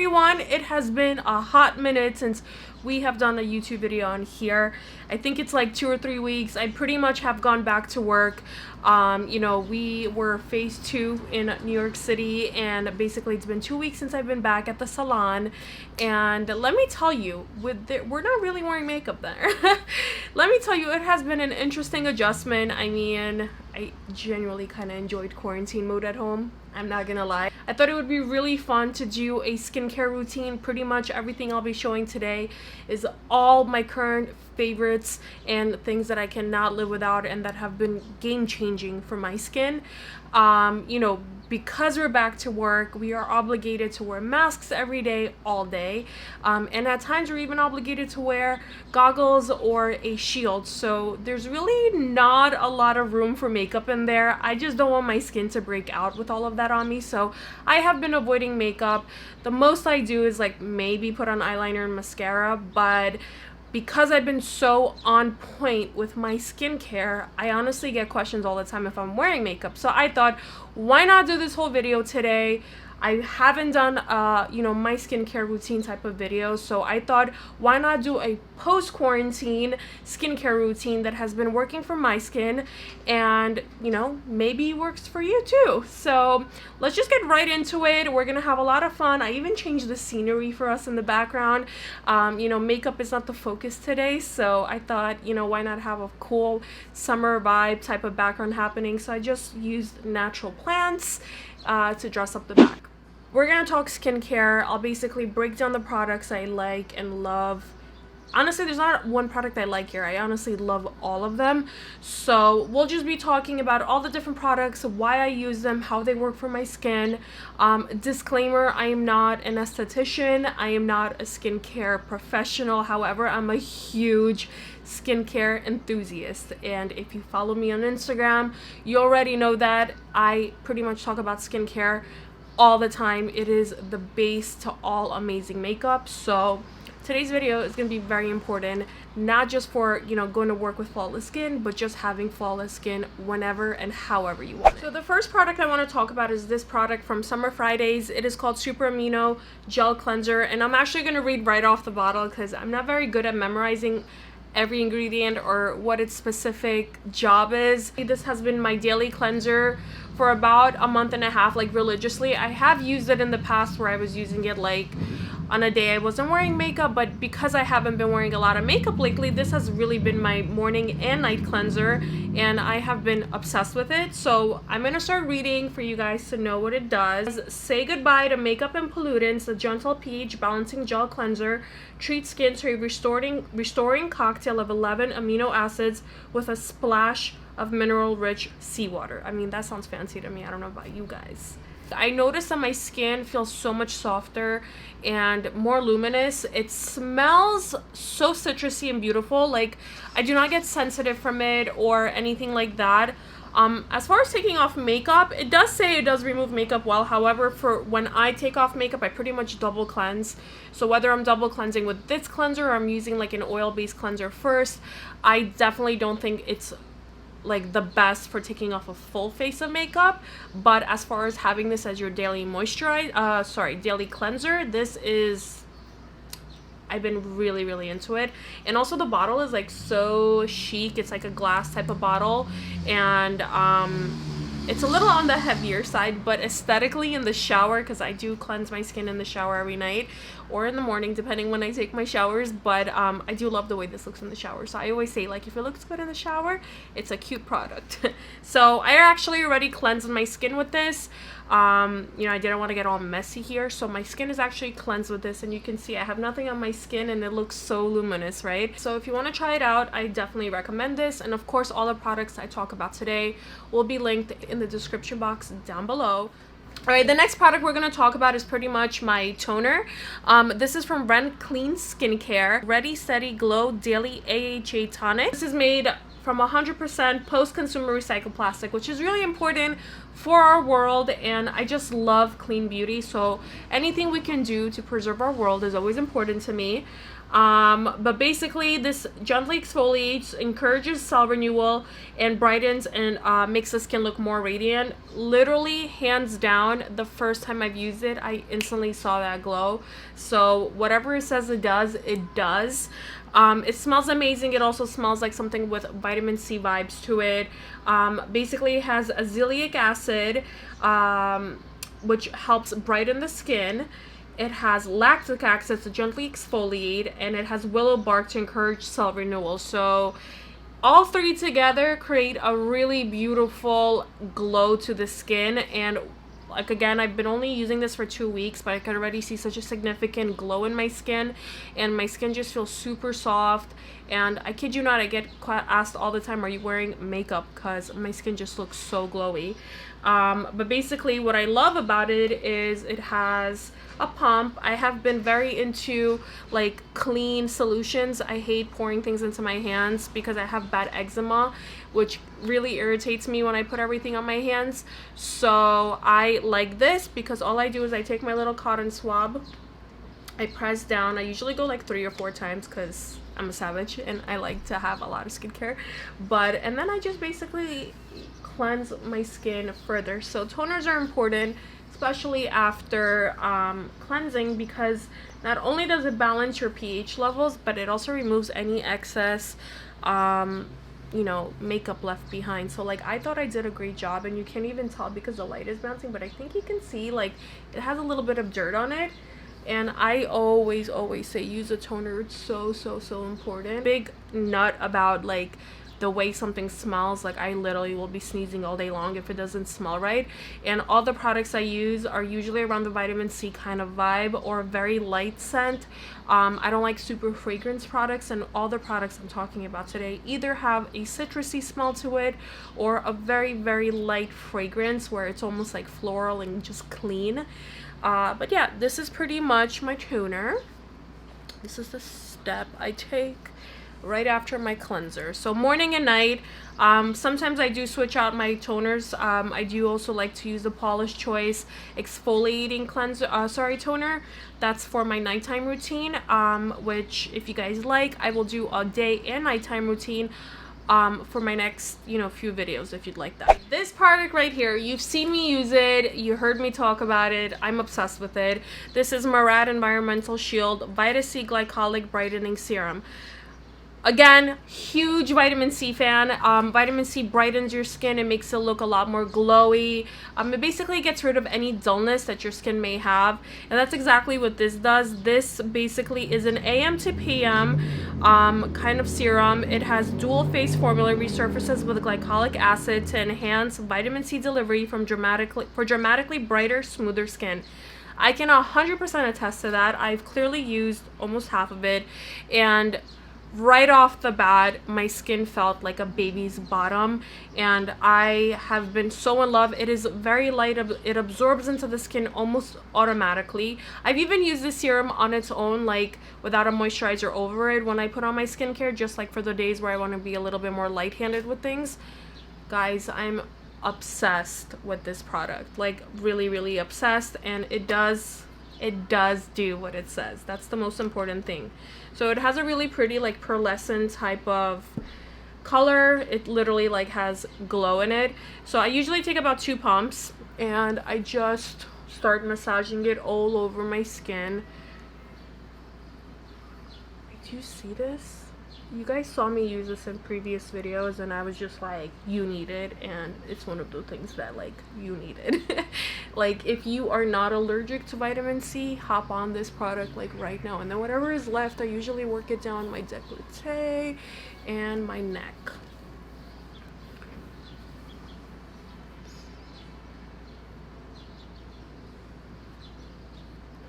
everyone, it has been a hot minute since we have done a YouTube video on here. I think it's like 2 or 3 weeks. I pretty much have gone back to work. We were phase 2 in New York City, and basically it's been 2 weeks since I've been back at the salon. And let me tell you, we're not really wearing makeup there. Let me tell you, it has been an interesting adjustment. I mean, I genuinely kind of enjoyed quarantine mode at home. I'm not gonna lie. I thought it would be really fun to do a skincare routine. Pretty much everything I'll be showing today is all my current favorites and things that I cannot live without and that have been game-changing for my skin. Because we're back to work, we are obligated to wear masks every day, all day. And at times we're even obligated to wear goggles or a shield. So there's really not a lot of room for makeup in there. I just don't want my skin to break out with all of that on me. So I have been avoiding makeup. The most I do is like maybe put on eyeliner and mascara, but because I've been so on point with my skincare, I honestly get questions all the time if I'm wearing makeup. So I thought, why not do this whole video today? I haven't done my skincare routine type of video, so I thought, why not do a post-quarantine skincare routine that has been working for my skin and maybe works for you too. So let's just get right into it. We're gonna have a lot of fun. I even changed the scenery for us in the background. Makeup is not the focus today, so I thought, why not have a cool summer vibe type of background happening. So I just used natural plants to dress up the back. We're gonna talk skincare. I'll basically break down the products I like and love. Honestly, there's not one product I like here. I honestly love all of them. So we'll just be talking about all the different products, why I use them, how they work for my skin. Disclaimer, I am not an esthetician. I am not a skincare professional. However, I'm a huge skincare enthusiast. And if you follow me on Instagram, you already know that I pretty much talk about skincare all the time. It is the base to all amazing makeup. So today's video is going to be very important, not just for going to work with flawless skin, but just having flawless skin whenever and however you want it. So the first product I want to talk about is this product from Summer Fridays. It is called Super AMINO Gel Cleanser, and I'm actually going to read right off the bottle because I'm not very good at memorizing every ingredient or what its specific job is. This has been my daily cleanser for about a month and a half, like religiously. I have used it in the past where I was using it like on a day I wasn't wearing makeup, but because I haven't been wearing a lot of makeup lately, this has really been my morning and night cleanser, and I have been obsessed with it. So I'm gonna start reading for you guys to know what it does. Say goodbye to makeup and pollutants. The gentle pH balancing gel cleanser treats skin to a restoring cocktail of 11 amino acids with a splash of mineral-rich seawater. I mean, that sounds fancy to me. I don't know about you guys. I noticed that my skin feels so much softer and more luminous. It smells so citrusy and beautiful. Like, I do not get sensitive from it or anything like that. As far as taking off makeup, it does say it does remove makeup well. However, for when I take off makeup, I pretty much double cleanse. So whether I'm double cleansing with this cleanser or I'm using like an oil-based cleanser first, I definitely don't think it's like the best for taking off a full face of makeup. But as far as having this as your daily daily cleanser, this is, I've been really into it. And also the bottle is like so chic. It's like a glass type of bottle, and it's a little on the heavier side, but aesthetically in the shower, because I do cleanse my skin in the shower every night or in the morning depending when I take my showers, but I do love the way this looks in the shower. So I always say, like, if it looks good in the shower, it's a cute product. So I actually already cleansed my skin with this. I didn't want to get all messy here, so my skin is actually cleansed with this, and you can see I have nothing on my skin and it looks so luminous, right? So if you want to try it out, I definitely recommend this. And of course, all the products I talk about today will be linked in the description box down below. Alright, the next product we're going to talk about is pretty much my toner. This is from Ren Clean Skincare Ready Steady Glow Daily AHA Tonic. This is made from 100% post-consumer recycled plastic, which is really important for our world, and I just love clean beauty, so anything we can do to preserve our world is always important to me. But basically this gently exfoliates, encourages cell renewal, and brightens and makes the skin look more radiant. Literally, hands down, the first time I've used it, I instantly saw that glow. So whatever it says it does, it does. It smells amazing. It also smells like something with vitamin C vibes to it. Basically it has azelaic acid, which helps brighten the skin. It has lactic acid to gently exfoliate, and it has willow bark to encourage cell renewal. So all three together create a really beautiful glow to the skin. And like, again, I've been only using this for 2 weeks, but I could already see such a significant glow in my skin, and my skin just feels super soft. And I kid you not, I get asked all the time, are you wearing makeup? Because my skin just looks so glowy. But basically what I love about it is it has a pump. I have been very into like clean solutions. I hate pouring things into my hands because I have bad eczema, which really irritates me when I put everything on my hands. So I like this because all I do is I take my little cotton swab, I press down. I usually go like 3 or 4 times because I'm a savage and I like to have a lot of skincare. And then I just basically cleanse my skin further. So toners are important, especially after cleansing, because not only does it balance your pH levels, but it also removes any excess you know, makeup left behind. So like, I thought I did a great job, and you can't even tell because the light is bouncing, but I think you can see like it has a little bit of dirt on it. And I always say use a toner. It's so important. Big nut about like the way something smells. Like, I literally will be sneezing all day long if it doesn't smell right. And all the products I use are usually around the vitamin C kind of vibe or a very light scent. I don't like super fragrance products, and all the products I'm talking about today either have a citrusy smell to it or a very light fragrance where it's almost like floral and just clean. But yeah, this is pretty much my toner. This is the step I take right after my cleanser. So morning and night. Sometimes I do switch out my toners. I do also like to use the Paula's Choice exfoliating toner. That's for my nighttime routine, which if you guys like, I will do a day and nighttime routine for my next, few videos if you'd like that. This product right here, you've seen me use it, you heard me talk about it, I'm obsessed with it. This is MURAD Environmental Shield Vita C Glycolic Brightening Serum. Again, huge vitamin C fan. Vitamin C brightens your skin. It makes it look a lot more glowy. It basically gets rid of any dullness that your skin may have. And that's exactly what this does. This basically is an AM to PM kind of serum. It has dual phase formula, resurfaces with glycolic acid to enhance vitamin C delivery for dramatically brighter, smoother skin. I can 100% attest to that. I've clearly used almost half of it, and right off the bat, my skin felt like a baby's bottom, and I have been so in love. It is very light. It absorbs into the skin almost automatically. I've even used this serum on its own, like without a moisturizer over it, when I put on my skincare, just like for the days where I want to be a little bit more light-handed with things. Guys, I'm obsessed with this product, like really obsessed, and it does do what it says. That's the most important thing. So it has a really pretty like pearlescent type of color. It literally like has glow in it. So I usually take about 2 pumps and I just start massaging it all over my skin. Do you see this? You guys saw me use this in previous videos, and I was just like, you need it, and it's one of the things that like you need it. Like, if you are not allergic to vitamin C, hop on this product like right now. And then whatever is left, I usually work it down my décolleté and my neck.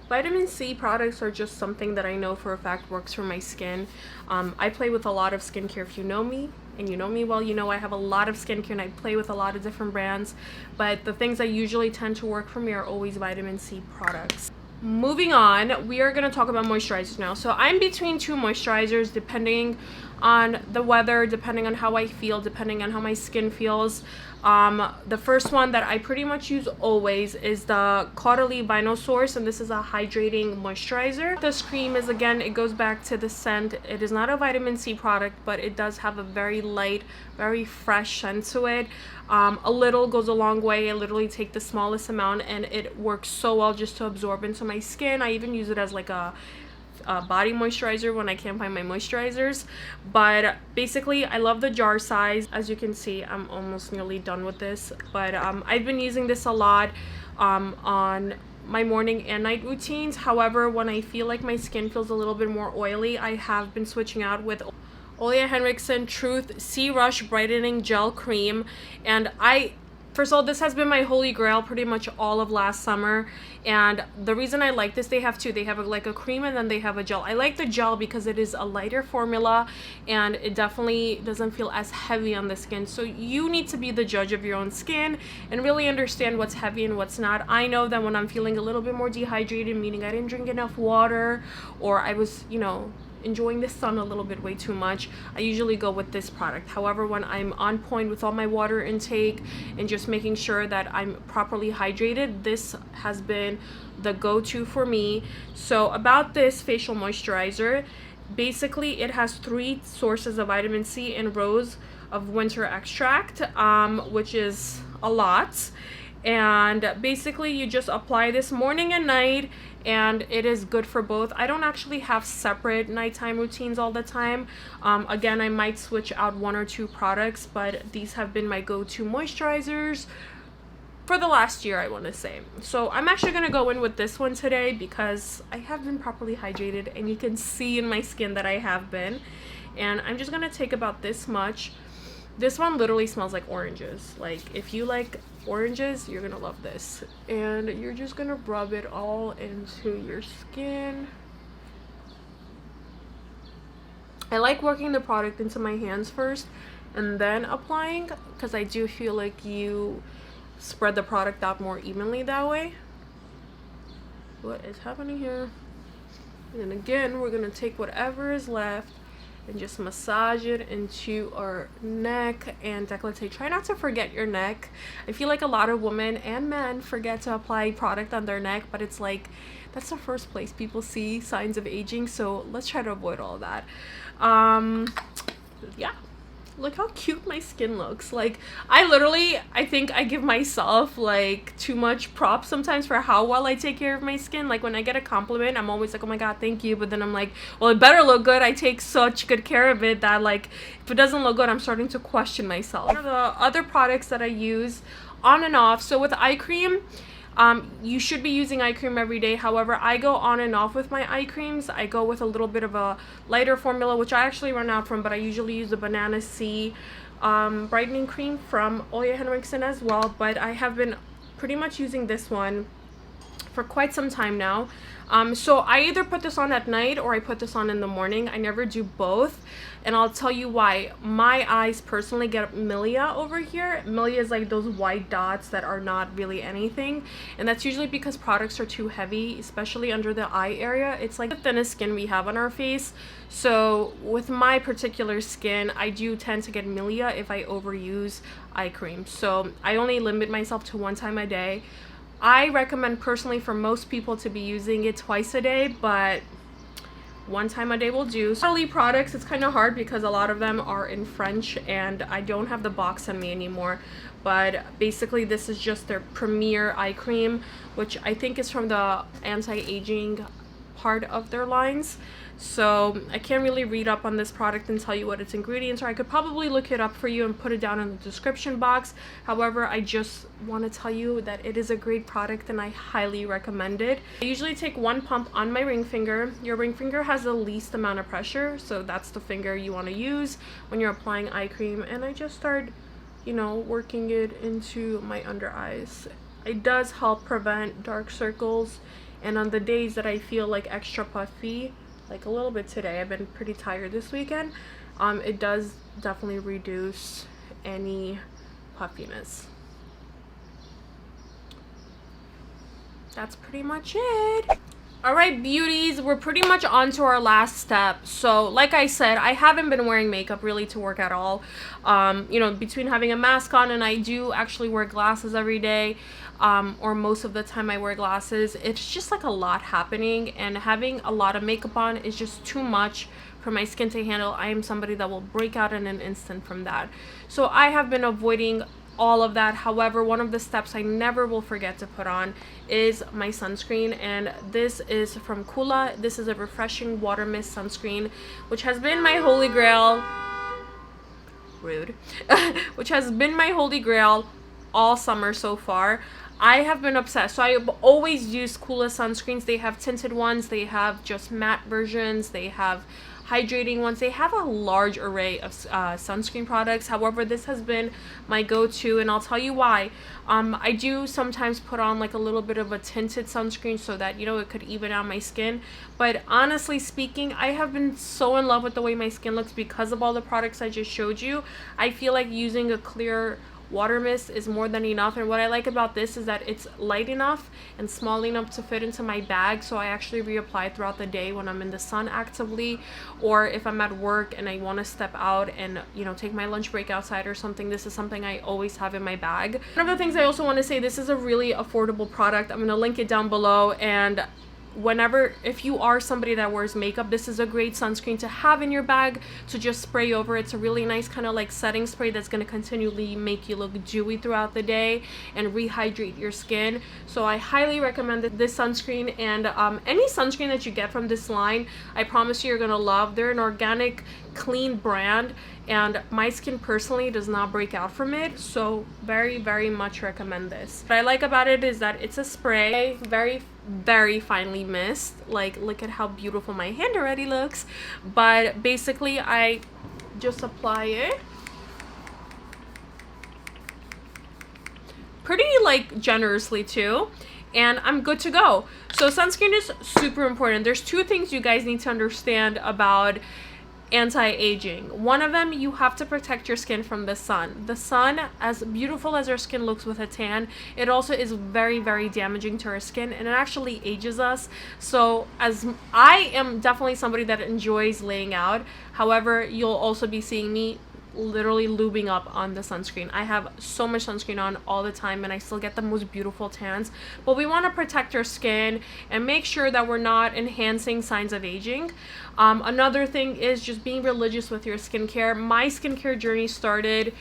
Vitamin C products are just something that I know for a fact works for my skin. I play with a lot of skincare. If you know me, and you know me well, you know I have a lot of skincare and I play with a lot of different brands. But the things that usually tend to work for me are always vitamin C products. Moving on, we are going to talk about moisturizers now. So I'm between 2 moisturizers depending on the weather, depending on how I feel, depending on how my skin feels. The first one that I pretty much use always is the CAUDALIE VINOSOURCE, and this is a hydrating moisturizer. This cream is, again, it goes back to the scent. It is not a vitamin C product, but it does have a very light, very fresh scent to it. A little goes a long way. I literally take the smallest amount and it works so well just to absorb into my skin. I even use it as like a body moisturizer when I can't find my moisturizers. But basically, I love the jar size. As you can see, I'm almost nearly done with this, but I've been using this a lot on my morning and night routines. However, when I feel like my skin feels a little bit more oily, I have been switching out with OLEHENRIKSEN Truth C Rush Brightening Gel Cream. And first of all, this has been my holy grail pretty much all of last summer. And the reason I like this, they have two. They have like a cream and then they have a gel. I like the gel because it is a lighter formula and it definitely doesn't feel as heavy on the skin. So you need to be the judge of your own skin and really understand what's heavy and what's not. I know that when I'm feeling a little bit more dehydrated, meaning I didn't drink enough water, or I was, enjoying the sun a little bit way too much, I usually go with this product. However, when I'm on point with all my water intake and just making sure that I'm properly hydrated, this has been the go-to for me. So about this facial moisturizer, basically it has 3 sources of vitamin C and rose of winter extract, which is a lot. And basically you just apply this morning and night, and it is good for both. I don't actually have separate nighttime routines all the time. Again, I might switch out 1 or 2 products, but these have been my go-to moisturizers for the last year, I want to say. So I'm actually going to go in with this one today because I have been properly hydrated and you can see in my skin that I have been. And I'm just going to take about this much. This one literally smells like oranges. Like, if you like oranges, you're gonna love this. And you're just gonna rub it all into your skin. I like working the product into my hands first and then applying, because I do feel like you spread the product out more evenly that way. What is happening here? And then again, we're gonna take whatever is left and just massage it into our neck and décolleté. Try not to forget your neck. I feel like a lot of women and men forget to apply product on their neck, but it's like that's the first place people see signs of aging, so let's try to avoid all that. Yeah, look how cute my skin looks. Like, I think I give myself like too much props sometimes for how well I take care of my skin. Like, when I get a compliment, I'm always like, oh my god, thank you. But then I'm like, well, it better look good. I take such good care of it that, like, if it doesn't look good, I'm starting to question myself. The other products that I use on and off, so with eye cream, you should be using eye cream every day. However, I go on and off with my eye creams. I go with a little bit of a lighter formula, which I actually run out from, but I usually use the Banana C brightening cream from OLEHENRIKSEN as well. But I have been pretty much using this one for quite some time now. So I either put this on at night or I put this on in the morning. I never do both, and I'll tell you why. My eyes personally get milia over here. Milia is like those white dots that are not really anything, and that's usually because products are too heavy, especially under the eye area. It's like the thinnest skin we have on our face. So with my particular skin, I do tend to get milia if I overuse eye cream. So I only limit myself to 1 time a day. I recommend personally for most people to be using it twice a day, but 1 time a day will do. CAUDALIE products, it's kind of hard because a lot of them are in French and I don't have the box on me anymore. But basically this is just their premier eye cream, which I think is from the anti-aging part of their lines. So I can't really read up on this product and tell you what its ingredients are. I could probably look it up for you and put it down in the description box. However, I just want to tell you that it is a great product and I highly recommend it. I usually take 1 pump on my ring finger. Your ring finger has the least amount of pressure, so that's the finger you want to use when you're applying eye cream. And I just start, working it into my under eyes. It does help prevent dark circles, and on the days that I feel like extra puffy, like a little bit today, I've been pretty tired this weekend, it does definitely reduce any puffiness. That's pretty much it. All right, beauties, we're pretty much on to our last step. So like I said, I haven't been wearing makeup really to work at all. You know, between having a mask on and I do actually wear glasses every day, or most of the time I wear glasses, it's just like a lot happening, and having a lot of makeup on is just too much for my skin to handle. I am somebody that will break out in an instant from that. So I have been avoiding all of that. However, one of the steps I never will forget to put on is my sunscreen, and this is from COOLA. This is a refreshing water mist sunscreen, which has been my holy grail. Rude. Which has been my holy grail all summer so far. I have been obsessed. So I've always used COOLA sunscreens. They have tinted ones, they have just matte versions, they have hydrating ones. They have a large array of sunscreen products. However, this has been my go-to, and I'll tell you why. I do sometimes put on like a little bit of a tinted sunscreen so that, you know, it could even out my skin. But honestly speaking, I have been so in love with the way my skin looks because of all the products I just showed you. I feel like using a clear water mist is more than enough, and what I like about this is that it's light enough and small enough to fit into my bag, so I actually reapply throughout the day when I'm in the sun actively, or if I'm at work and I want to step out and, you know, take my lunch break outside or something. This is something I always have in my bag. One of the things I also want to say, this is a really affordable product. I'm going to link it down below, and if you are somebody that wears makeup, this is a great sunscreen to have in your bag to just spray over. It's a really nice kind of like setting spray that's going to continually make you look dewy throughout the day and rehydrate your skin. So I highly recommend this sunscreen, and any sunscreen that you get from this line, I promise you're going to love. They're an organic, clean brand, and my skin personally does not break out from it, so very, very much recommend this. What I like about it is that it's a spray, very, very finely mist. Like, look at how beautiful my hand already looks. But basically I just apply it pretty like generously too, and I'm good to go. So sunscreen is super important. There's two things you guys need to understand about anti-aging. One of them, you have to protect your skin from the sun. The sun, as beautiful as our skin looks with a tan, it also is very, very damaging to our skin, and it actually ages us. So as I am definitely somebody that enjoys laying out, however, you'll also be seeing me literally lubing up on the sunscreen. I have so much sunscreen on all the time, and I still get the most beautiful tans. But we want to protect our skin and make sure that we're not enhancing signs of aging. Another thing is just being religious with your skincare. My skincare journey started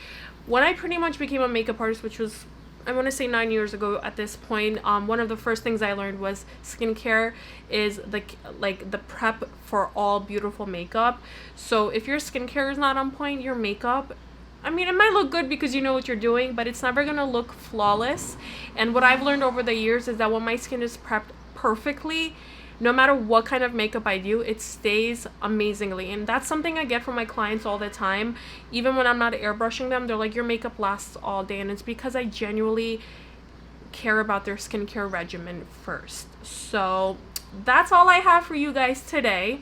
when I pretty much became a makeup artist, which was, I want to say 9 years ago at this point. One of the first things I learned was skincare is the prep for all beautiful makeup. So if your skincare is not on point, your makeup, I mean, it might look good because you know what you're doing, but it's never gonna look flawless. And what I've learned over the years is that when my skin is prepped perfectly, no matter what kind of makeup I do, it stays amazingly. And that's something I get from my clients all the time. Even when I'm not airbrushing them, they're like, your makeup lasts all day. And it's because I genuinely care about their skincare regimen first. So that's all I have for you guys today.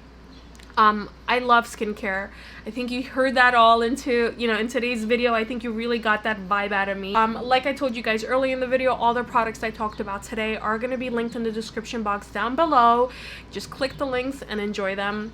I love skincare. I think you heard that all in today's video. I think you really got that vibe out of me. Like I told you guys early in the video, all the products I talked about today are going to be linked in the description box down below. Just click the links and enjoy them.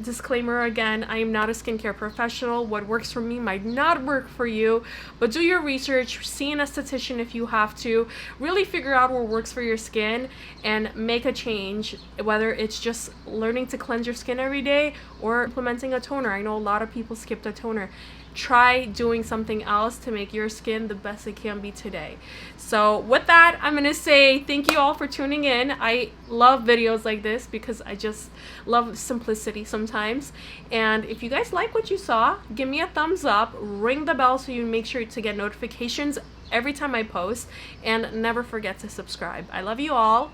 Disclaimer again, I am not a skincare professional. What works for me might not work for you, but do your research, see an esthetician if you have to. Really figure out what works for your skin and make a change, whether it's just learning to cleanse your skin every day or implementing a toner. I know a lot of people skipped a toner. Try doing something else to make your skin the best it can be today. So with that, I'm gonna say thank you all for tuning in. I love videos like this because I just love simplicity sometimes. And if you guys like what you saw, give me a thumbs up, ring the bell so you make sure to get notifications every time I post, and never forget to subscribe. I love you all,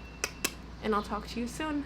and I'll talk to you soon.